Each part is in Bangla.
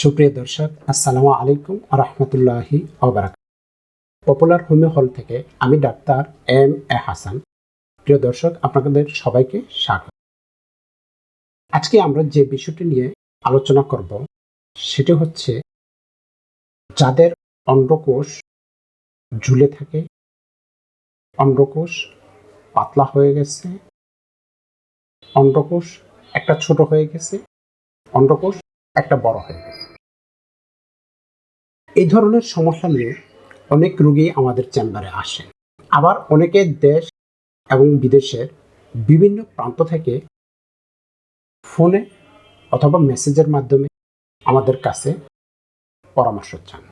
সুপ্রিয় দর্শক, আসসালামু আলাইকুম রহমতুল্লাহি ওবারাকাতুহু। পপুলার হোমিও হল থেকে আমি ডাক্তার এম এ হাসান। প্রিয় দর্শক, আপনাদের সবাইকে স্বাগত। আজকে আমরা যে বিষয়টি নিয়ে আলোচনা করব সেটি হচ্ছে যাদের অন্ডকোষ ঝুলে থাকে, অন্ডকোষ পাতলা হয়ে গেছে, অন্ডকোষ একটা ছোট হয়ে গেছে, অন্ডকোষ একটা বড় হয়ে গেছে। এই ধরনের সমস্যা নিয়ে অনেক রোগী আমাদের চেম্বারে আসে। আবার অনেকে দেশ এবং বিদেশের বিভিন্ন প্রান্ত থেকে ফোনে অথবা মেসেজের মাধ্যমে আমাদের কাছে পরামর্শ চান।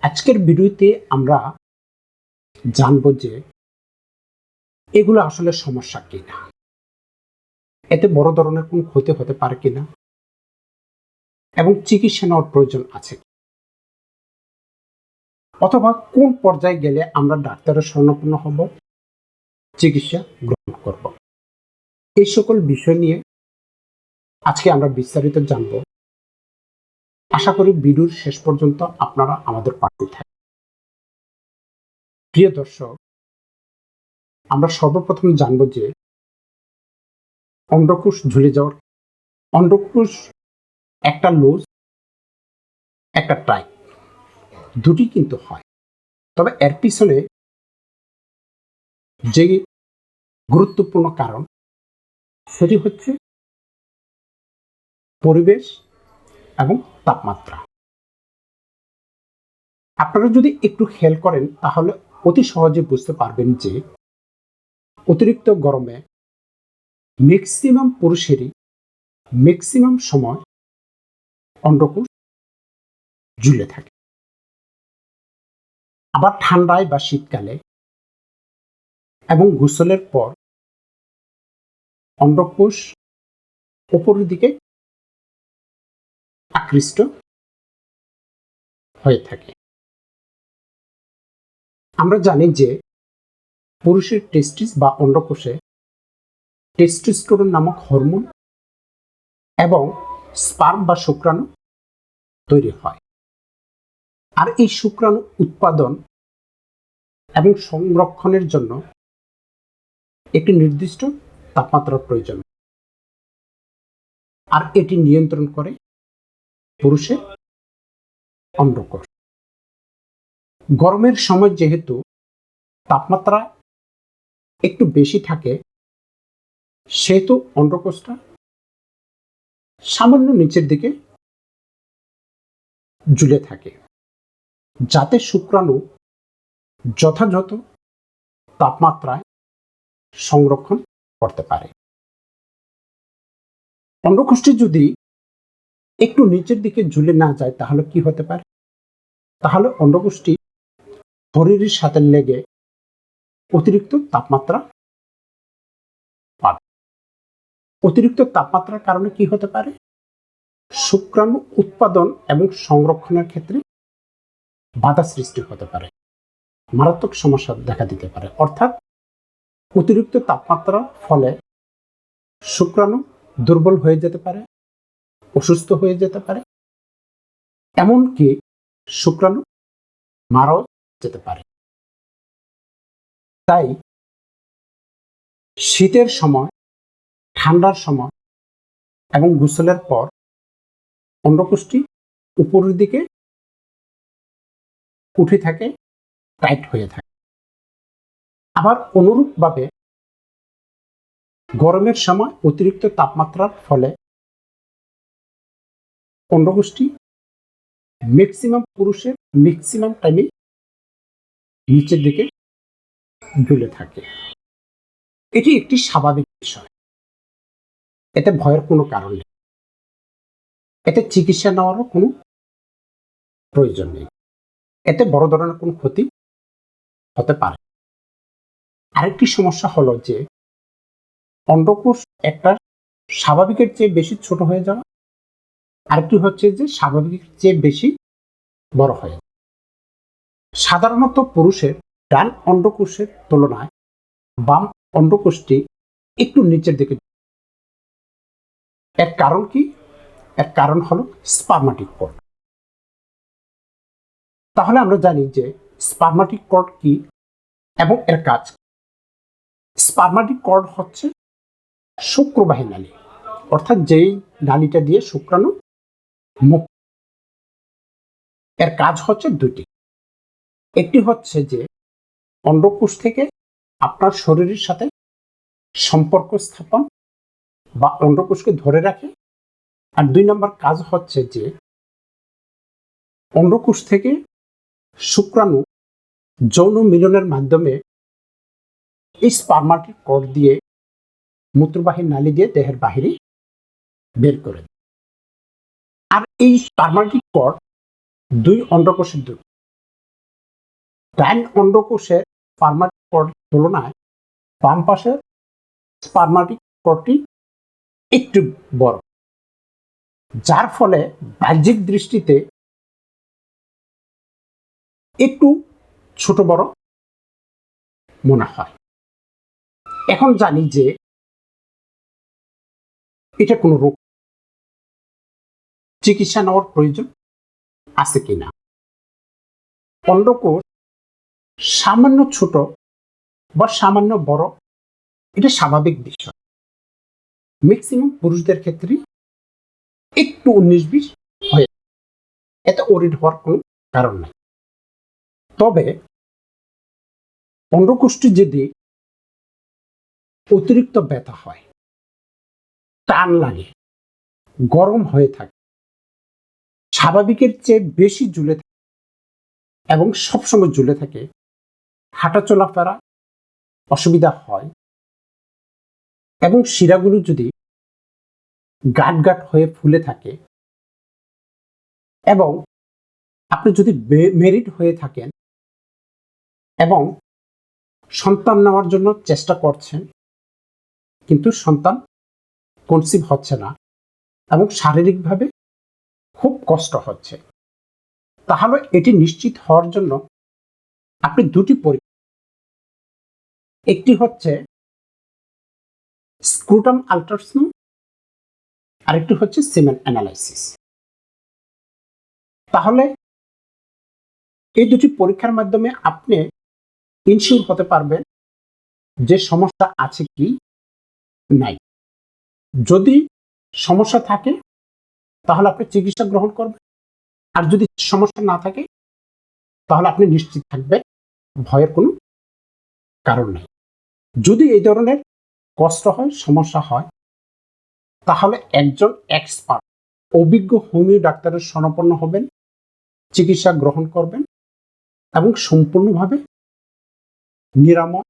আজকের ভিডিওতে আমরা জানব যে এগুলো আসলে সমস্যা কিনা, এতে বড় ধরনের কোনো ক্ষতি হতে পারে কিনা এবং চিকিৎসা নেওয়ার প্রয়োজন আছে, অথবা কোন পর্যায়ে গেলে আমরা ডাক্তারের শরণাপন্ন হব, চিকিৎসা গ্রহণ করব। এই সকল বিষয় নিয়ে আজকে আমরা বিস্তারিত জানব। আশা করি ভিডিওর শেষ পর্যন্ত আপনারা আমাদের পাশে থাকবেন। প্রিয় দর্শক, আমরা সর্বপ্রথম জানব যে অন্ডকোষ ঝুলে যাওয়ার অন্ডকোষ একটা লুজ, একটা টাইট, দুটি কিন্তু হয়। তবে এর পিছনে যে গুরুত্বপূর্ণ কারণ সেটি হচ্ছে পরিবেশ এবং তাপমাত্রা। আপনারা যদি একটু খেয়াল করেন তাহলে অতি সহজে বুঝতে পারবেন যে অতিরিক্ত গরমে ম্যাক্সিমাম পুরুষেরই ম্যাক্সিমাম সময় অন্ডকোষ ঝুলে থাকে। আবার ঠান্ডায় বা শীতকালে এবং গোসলের পর অন্ডকোষ উপরের দিকে আকৃষ্ট হয়ে থাকে। আমরা জানি যে পুরুষের টেস্টিস বা অন্ডকোষে টেস্টোস্টেরন নামক হরমোন এবং স্পার্ম বা শুক্রাণু তৈরি হয়। আর এই শুক্রাণু উৎপাদন এবং সংরক্ষণের জন্য একটি নির্দিষ্ট তাপমাত্রার প্রয়োজন, আর এটি নিয়ন্ত্রণ করে পুরুষের অন্ডকোষ। গরমের সময় যেহেতু তাপমাত্রা একটু বেশি থাকে, সেহেতু অন্ডকোষটা সামান্য নিচের দিকে ঝুলে থাকে, যাতে শুক্রাণু যথাযথ তাপমাত্রায় সংরক্ষণ করতে পারে। অন্ডকোষটি যদি একটু নিচের দিকে ঝুলে না যায় তাহলে কি হতে পারে? তাহলে অন্ডকোষটি শরীরের সাথে লেগে অতিরিক্ত তাপমাত্রা পাবে। অতিরিক্ত তাপমাত্রার কারণে কি হতে পারে? শুক্রাণু উৎপাদন এবং সংরক্ষণের ক্ষেত্রে বাধা সৃষ্টি হতে পারে, মারাত্মক সমস্যা দেখা দিতে পারে। অর্থাৎ অতিরিক্ত তাপমাত্রার ফলে শুক্রাণু দুর্বল হয়ে যেতে পারে, অসুস্থ হয়ে যেতে পারে, এমনকি শুক্রাণু মারাও যেতে পারে। তাই শীতের সময়, ঠান্ডার সময় এবং গোসলের পর অন্ডকোষটি উপরের দিকে উঠে থাকে, টাইট হয়ে থাকে। আবার অনুরূপভাবে গরমের সময় অতিরিক্ত তাপমাত্রার ফলে অন্ডকোষটি ম্যাক্সিমাম পুরুষের ম্যাক্সিমাম টাইমে নিচের দিকে ঝুলে থাকে। এটি একটি স্বাভাবিক বিষয়, এতে ভয়ের কোনো কারণ নেই, এতে চিকিৎসা নেওয়ারও কোনো প্রয়োজন নেই, এতে বড় ধরনের কোনো ক্ষতি হতে পারে। আরেকটি সমস্যা হলো যে অন্ডকোষ একটা স্বাভাবিকের চেয়ে বেশি ছোট হয়ে যাওয়া, আরেকটি হচ্ছে যে স্বাভাবিকের চেয়ে বেশি বড় হয়ে যাওয়া। সাধারণত পুরুষের ডান অন্ডকোষের তুলনায় বাম অন্ডকোষটি একটু নিচের দিকে। এর কারণ কি? এর কারণ হলো স্পারমাটিক কর্ড। তাহলে আমরা জানি যে স্পারমাটিক কর্ড কি এবং এর কাজ। স্পারমাটিক কর্ড হচ্ছে শুক্রবাহী নালী, অর্থাৎ যেই নালীটা দিয়ে শুক্রাণু মুক্ত। এর কাজ হচ্ছে দুটি। একটি হচ্ছে যে অন্ডকোষ থেকে আপনার শরীরের সাথে সম্পর্ক স্থাপন বা অন্ডকোষকে ধরে রাখে। আর 2 নম্বর কাজ হচ্ছে যে অন্ডকোষ থেকে শুক্রাণু যৌন মিলনের মাধ্যমে এই স্পারমাটিক কর্ড দিয়ে মূত্রবাহী নালী দিয়ে দেহের বাহিরে বের করে দেয়। আর এই স্পারমাটিক কর্ড 2 অন্ডকোষের দুটি। ডান অন্ডকোষের স্পারমাটিক কর্ড তুলনায় বাম পাশের স্পারমাটিক কর্ডটি একটু বড়, যার ফলে বাহ্যিক দৃষ্টিতে একটু ছোট বড় মনে হয়। এখন জানি যে এটা কোনো রোগ, চিকিৎসা নেওয়ার প্রয়োজন আছে কিনা। অন্ডকোষ সামান্য ছোট বা সামান্য বড় এটা স্বাভাবিক বিষয়। ম্যাক্সিমাম পুরুষদের ক্ষেত্রে একটু 19-20 হয়, এতে ওরিড হওয়ার কোনো কারণ নেই। তবে অন্ডকোষটি যদি অতিরিক্ত ব্যথা হয়, টান লাগে, গরম হয়ে থাকে, স্বাভাবিকের চেয়ে বেশি ঝুলে থাকে এবং সবসময় ঝুলে থাকে, হাঁটা চলাফেরা অসুবিধা হয় এবং শিরাগুলো যদি গাঁট গাঁট হয়ে ফুলে থাকে এবং আপনি যদি মেরিড হয়ে থাকেন এবং সন্তান নেওয়ার জন্য চেষ্টা করছেন কিন্তু সন্তান কনসিভ হচ্ছে না এবং শারীরিকভাবে খুব কষ্ট হচ্ছে, তাহলে এটি নিশ্চিত হওয়ার জন্য আপনি দুটি পরীক্ষা, একটি হচ্ছে স্ক্রুটাম আল্ট্রাসাউন্ড, আরেকটি হচ্ছে সিমেন অ্যানালাইসিস। তাহলে এই দুটি পরীক্ষার মাধ্যমে আপনি ইনশিওর হতে পারবেন যে সমস্যা আছে কি নাই। যদি সমস্যা থাকে তাহলে আপনি চিকিৎসা গ্রহণ করবেন, আর যদি সমস্যা না থাকে তাহলে আপনি নিশ্চিত থাকবেন ভয়ের কোনো কারণ নেই। যদি এই ধরনের কষ্ট হয়, সমস্যা হয়, তাহলে একজন এক্সপার্ট অভিজ্ঞ হোমিও ডাক্তারের শরণাপন্ন হবেন, চিকিৎসা গ্রহণ করবেন এবং সম্পূর্ণভাবে নিরাময়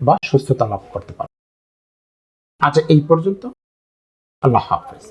বা সুস্থতা লাভ করতে পারবেন। আজ এই পর্যন্ত। আল্লাহ হাফেজ।